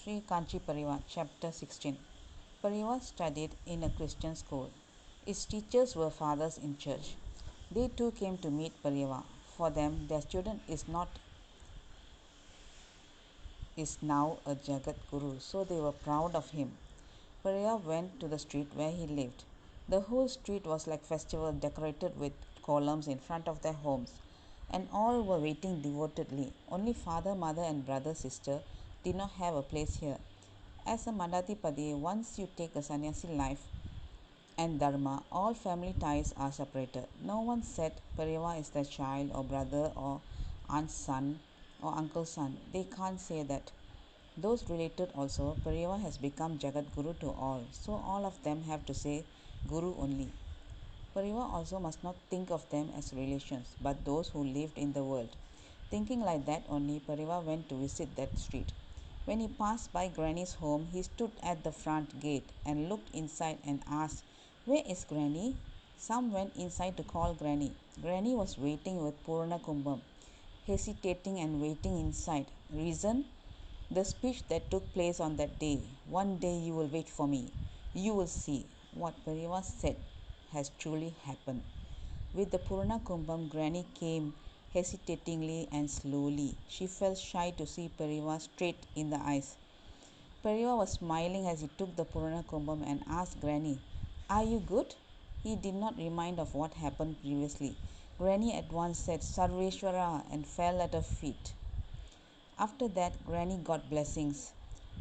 Sri Kanchi Pariva, Chapter 16. Pariva studied in a Christian school. His teachers were fathers in church. They too came to meet Pariva. For them, their student is now a Jagat Guru, so they were proud of him. Pariva went to the street where he lived. The whole street was like festival, decorated with columns in front of their homes, and all were waiting devotedly. Only father, mother, and brother, sister did not have a place here. As a Madhatipadi, once you take a sannyasi life and dharma, all family ties are separated. No one said Pariva is their child or brother or aunt's son or uncle's son. They can't say that. Those related also, Pariva has become Jagat Guru to all, so all of them have to say Guru only. Pariva also must not think of them as relations, but those who lived in the world. Thinking like that only, Pariva went to visit that street. When he passed by Granny's home, he stood at the front gate and looked inside and asked, "Where is Granny?" Some went inside to call Granny. Granny was waiting with Purna Kumbham, hesitating and waiting inside. Reason? The speech that took place on that day. "One day you will wait for me. You will see." What Pariva said has truly happened. With the Purna Kumbham, Granny came hesitatingly and slowly. She felt shy to see Pariva straight in the eyes. Pariva was smiling as he took the Purna Kumbham and asked Granny, "Are you good?" He did not remind of what happened previously. Granny at once said Sarveshwara and fell at her feet. After that, Granny got blessings.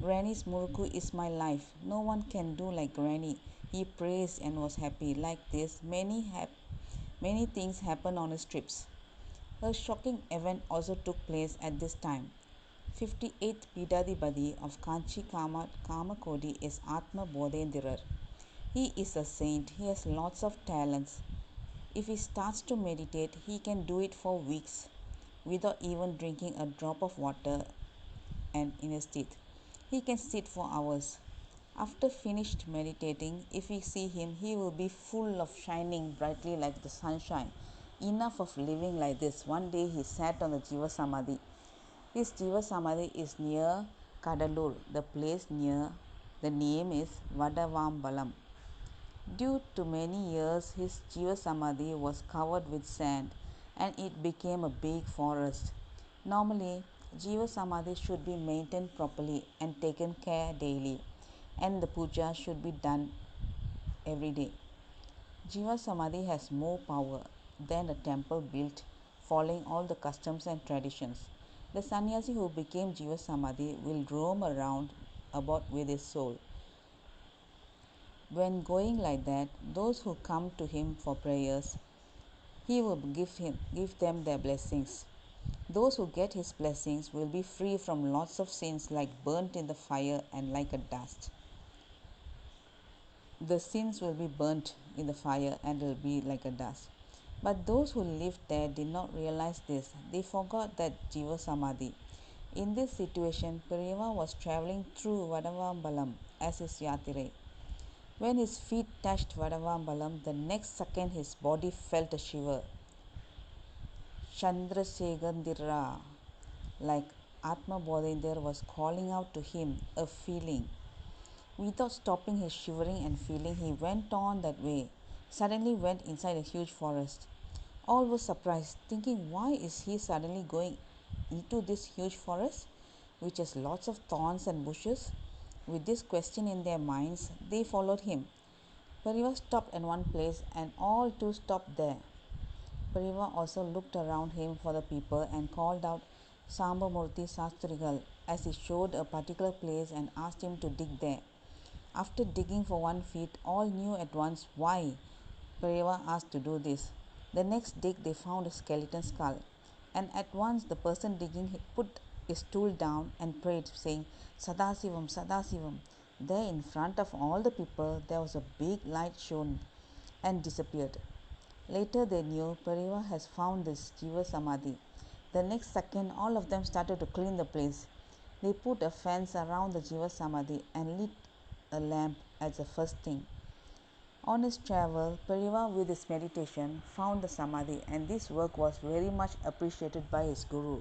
"Granny's Muruku is my life. No one can do like Granny." He praised and was happy. Like this, many things happened on his trips. A shocking event also took place at this time. 58th Pidadipadi of Kanchi Kamakodi is Atma Bodhendirar. He is a saint. He has lots of talents. If he starts to meditate, he can do it for weeks without even drinking a drop of water and in his teeth. He can sit for hours. After finished meditating, if we see him, he will be full of shining brightly like the sunshine. Enough of living like this. One day he sat on the Jiva Samadhi. His Jiva Samadhi is near Kadalur. The name is Vadavambalam. Due to many years, his Jiva Samadhi was covered with sand and it became a big forest. Normally, Jiva Samadhi should be maintained properly and taken care daily, and the puja should be done every day. Jiva Samadhi has more power than a temple built following all the customs and traditions. The sannyasi who became Jiva Samadhi will roam around about with his soul. When going like that, those who come to him for prayers, he will give them their blessings. Those who get his blessings will be free from lots of sins like burnt in the fire and like a dust. The sins will be burnt in the fire and will be like a dust. But those who lived there did not realize this. They forgot that Jiva Samadhi. In this situation, Pariva was travelling through Vadavambalam as his yatire. When his feet touched Vadavambalam, the next second his body felt a shiver. Chandrasekhardira, like Atma Bodhendra was calling out to him, a feeling. Without stopping his shivering and feeling, he went on that way. Suddenly went inside a huge forest. All were surprised, thinking, why is he suddenly going into this huge forest, which has lots of thorns and bushes? With this question in their minds, they followed him. Pariva stopped in one place and all too stopped there. Pariva also looked around him for the people and called out Sambamurti Sastrigal as he showed a particular place and asked him to dig there. After digging for 1 feet, all knew at once why Pariva asked to do this. The next dig they found a skeleton skull, and at once the person digging put his tool down and prayed, saying, "Sadasivam, Sadasivam." There in front of all the people there was a big light shone and disappeared. Later they knew Pariva has found this Jiva Samadhi. The next second all of them started to clean the place. They put a fence around the Jiva Samadhi and lit a lamp as the first thing. On his travel, Pariva with his meditation found the Samadhi, and this work was very much appreciated by his Guru.